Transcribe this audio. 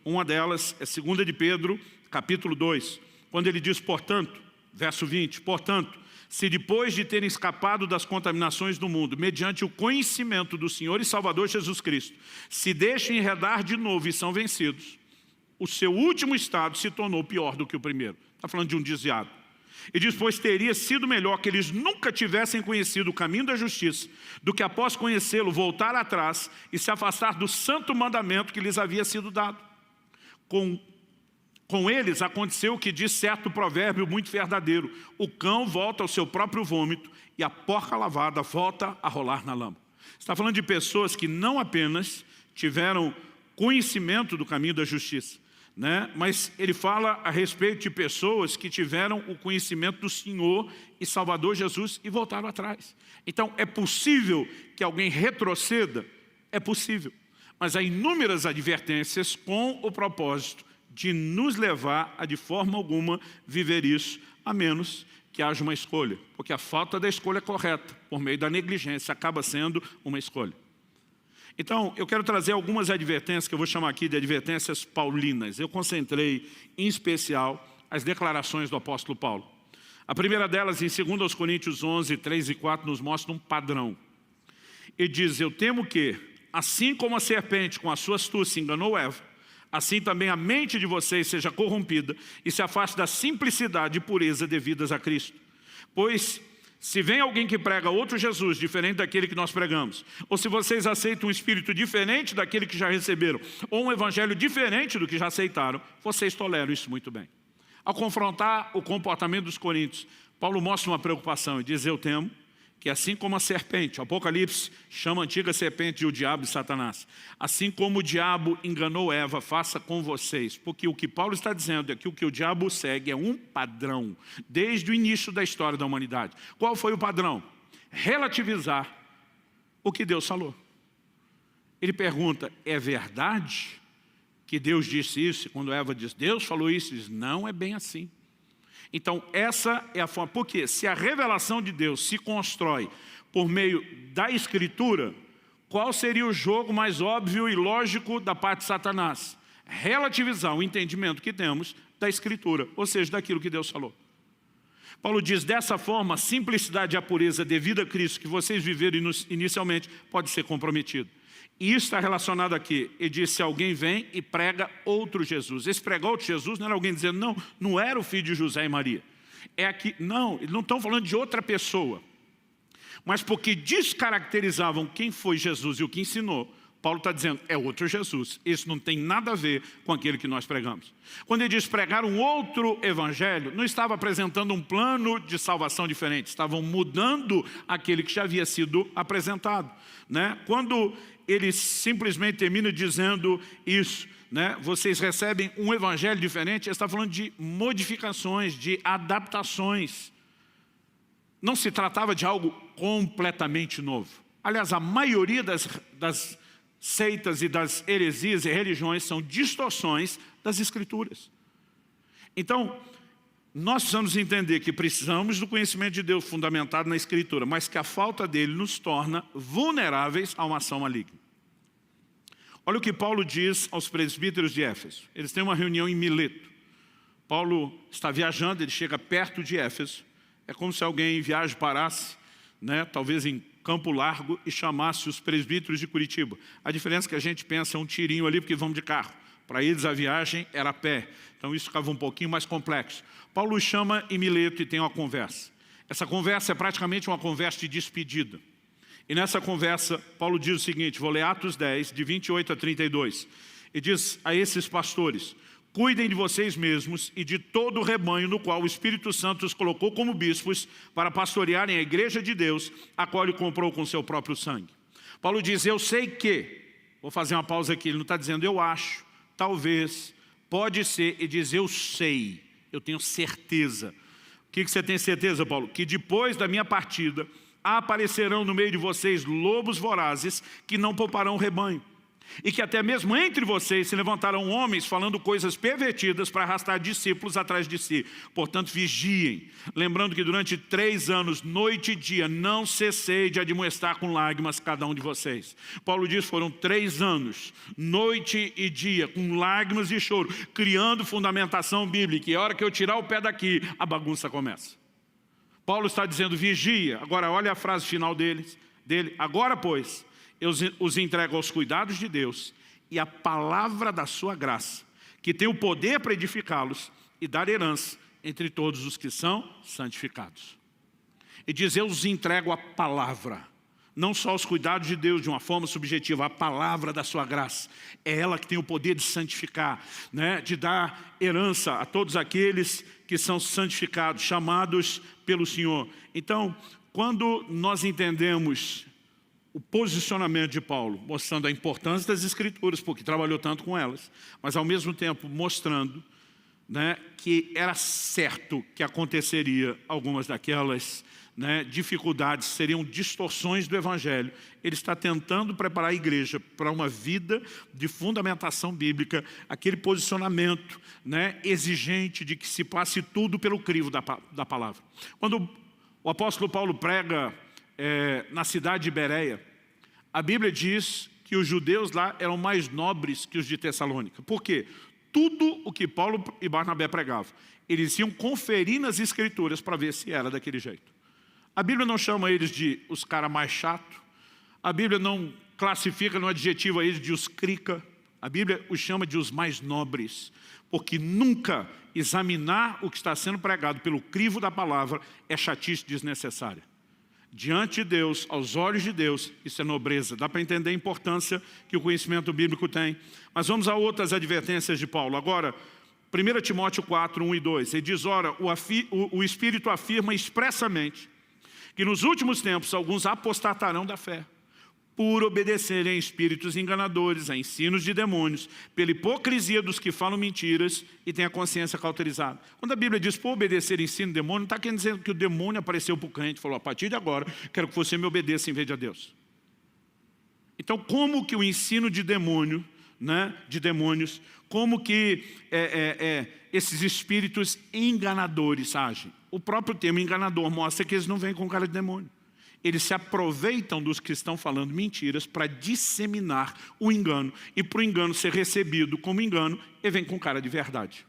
Uma delas é 2 de Pedro, capítulo 2, quando ele diz, portanto, verso 20, portanto, se depois de terem escapado das contaminações do mundo, mediante o conhecimento do Senhor e Salvador Jesus Cristo, se deixam enredar de novo e são vencidos, o seu último estado se tornou pior do que o primeiro. Está falando de um desviado. E diz, pois teria sido melhor que eles nunca tivessem conhecido o caminho da justiça, do que após conhecê-lo voltar atrás e se afastar do santo mandamento que lhes havia sido dado. Com eles aconteceu o que diz certo provérbio muito verdadeiro: o cão volta ao seu próprio vômito e a porca lavada volta a rolar na lama. Está falando de pessoas que não apenas tiveram conhecimento do caminho da justiça, mas ele fala a respeito de pessoas que tiveram o conhecimento do Senhor e Salvador Jesus e voltaram atrás. Então é possível que alguém retroceda? É possível. Mas há inúmeras advertências com o propósito de nos levar a de forma alguma viver isso, a menos que haja uma escolha. Porque a falta da escolha correta, por meio da negligência, acaba sendo uma escolha. Então, eu quero trazer algumas advertências, que eu vou chamar aqui de advertências paulinas. Eu concentrei, em especial, as declarações do apóstolo Paulo. A primeira delas, em 2 Coríntios 11, 3 e 4, nos mostra um padrão. Ele diz, eu temo que, assim como a serpente com a sua astúcia enganou Eva, assim também a mente de vocês seja corrompida e se afaste da simplicidade e pureza devidas a Cristo. Pois, se vem alguém que prega outro Jesus, diferente daquele que nós pregamos, ou se vocês aceitam um espírito diferente daquele que já receberam, ou um evangelho diferente do que já aceitaram, vocês toleram isso muito bem. Ao confrontar o comportamento dos coríntios, Paulo mostra uma preocupação e diz, eu temo que assim como a serpente, o Apocalipse chama a antiga serpente de o diabo e Satanás, assim como o diabo enganou Eva, faça com vocês, porque o que Paulo está dizendo é que o que o diabo segue é um padrão, desde o início da história da humanidade. Qual foi o padrão? Relativizar o que Deus falou. Ele pergunta, é verdade que Deus disse isso? E quando Eva diz, Deus falou isso, diz, não é bem assim. Então essa é a forma, porque se a revelação de Deus se constrói por meio da Escritura, qual seria o jogo mais óbvio e lógico da parte de Satanás? Relativizar o entendimento que temos da Escritura, ou seja, daquilo que Deus falou. Paulo diz, dessa forma, a simplicidade e a pureza devida a Cristo que vocês viveram inicialmente pode ser comprometido. E isso está relacionado aqui. Ele diz, se alguém vem e prega outro Jesus. Esse pregar outro Jesus não era alguém dizendo, não era o filho de José e Maria. É aqui, não, eles não estão falando de outra pessoa. Mas porque descaracterizavam quem foi Jesus e o que ensinou, Paulo está dizendo, é outro Jesus. Isso não tem nada a ver com aquele que nós pregamos. Quando ele diz pregar um outro evangelho, não estava apresentando um plano de salvação diferente. Estavam mudando aquele que já havia sido apresentado. Quando ele simplesmente termina dizendo isso, vocês recebem um evangelho diferente, ele está falando de modificações, de adaptações. Não se tratava de algo completamente novo. Aliás, a maioria das seitas e das heresias e religiões são distorções das Escrituras. Então, nós precisamos entender que precisamos do conhecimento de Deus fundamentado na Escritura, mas que a falta dele nos torna vulneráveis a uma ação maligna. Olha o que Paulo diz aos presbíteros de Éfeso. Eles têm uma reunião em Mileto. Paulo está viajando, ele chega perto de Éfeso. É como se alguém em viagem parasse, talvez em Campo Largo, e chamasse os presbíteros de Curitiba. A diferença é que a gente pensa um tirinho ali porque vamos de carro. Para eles a viagem era a pé. Então isso ficava um pouquinho mais complexo. Paulo chama em Mileto e tem uma conversa. Essa conversa é praticamente uma conversa de despedida. E nessa conversa, Paulo diz o seguinte, vou ler Atos 10, de 28 a 32. E diz a esses pastores, cuidem de vocês mesmos e de todo o rebanho no qual o Espírito Santo os colocou como bispos para pastorearem a igreja de Deus, a qual ele comprou com seu próprio sangue. Paulo diz, eu sei que, vou fazer uma pausa aqui, ele não está dizendo eu acho, talvez, pode ser, ele diz eu sei, eu tenho certeza. O que você tem certeza, Paulo? Que depois da minha partida, aparecerão no meio de vocês lobos vorazes que não pouparão o rebanho. E que até mesmo entre vocês se levantarão homens falando coisas pervertidas para arrastar discípulos atrás de si. Portanto, vigiem, lembrando que durante 3 anos, noite e dia, não cessei de admoestar com lágrimas cada um de vocês. Paulo diz, foram 3 anos, noite e dia, com lágrimas e choro, criando fundamentação bíblica. E a hora que eu tirar o pé daqui, a bagunça começa. Paulo está dizendo, vigia. Agora, olha a frase final dele. Agora, pois, eu os entrego aos cuidados de Deus e a palavra da sua graça, que tem o poder para edificá-los e dar herança entre todos os que são santificados. E diz, eu os entrego a palavra, não só os cuidados de Deus de uma forma subjetiva, a palavra da sua graça. É ela que tem o poder de santificar, né? De dar herança a todos aqueles que são santificados, chamados pelo Senhor. Então, quando nós entendemos o posicionamento de Paulo, mostrando a importância das Escrituras, porque trabalhou tanto com elas, mas ao mesmo tempo mostrando, né, que era certo que aconteceria algumas daquelas, né, dificuldades, seriam distorções do Evangelho. Ele está tentando preparar a igreja para uma vida de fundamentação bíblica, aquele posicionamento, né, exigente de que se passe tudo pelo crivo da palavra. Quando o apóstolo Paulo prega na cidade de Bereia, a Bíblia diz que os judeus lá eram mais nobres que os de Tessalônica. Por quê? Tudo o que Paulo e Barnabé pregavam, eles iam conferir nas Escrituras para ver se era daquele jeito. A Bíblia não chama eles de os caras mais chatos, a Bíblia não classifica no adjetivo a eles de os crica, a Bíblia os chama de os mais nobres, porque nunca examinar o que está sendo pregado pelo crivo da palavra é chatice desnecessária. Diante de Deus, aos olhos de Deus, isso é nobreza. Dá para entender a importância que o conhecimento bíblico tem. Mas vamos a outras advertências de Paulo. Agora, 1 Timóteo 4, 1 e 2. Ele diz, ora, o Espírito afirma expressamente que nos últimos tempos alguns apostatarão da fé, por obedecerem a espíritos enganadores, a ensinos de demônios, pela hipocrisia dos que falam mentiras e têm a consciência cauterizada. Quando a Bíblia diz por obedecer ensino de demônio, não está querendo dizer que o demônio apareceu para o crente e falou, a partir de agora, quero que você me obedeça em vez de a Deus. Então, como que o ensino de demônio, né, de demônios, como que esses espíritos enganadores agem? O próprio termo enganador mostra que eles não vêm com cara de demônio. Eles se aproveitam dos que estão falando mentiras para disseminar o engano. E para o engano ser recebido como engano, ele vem com cara de verdade.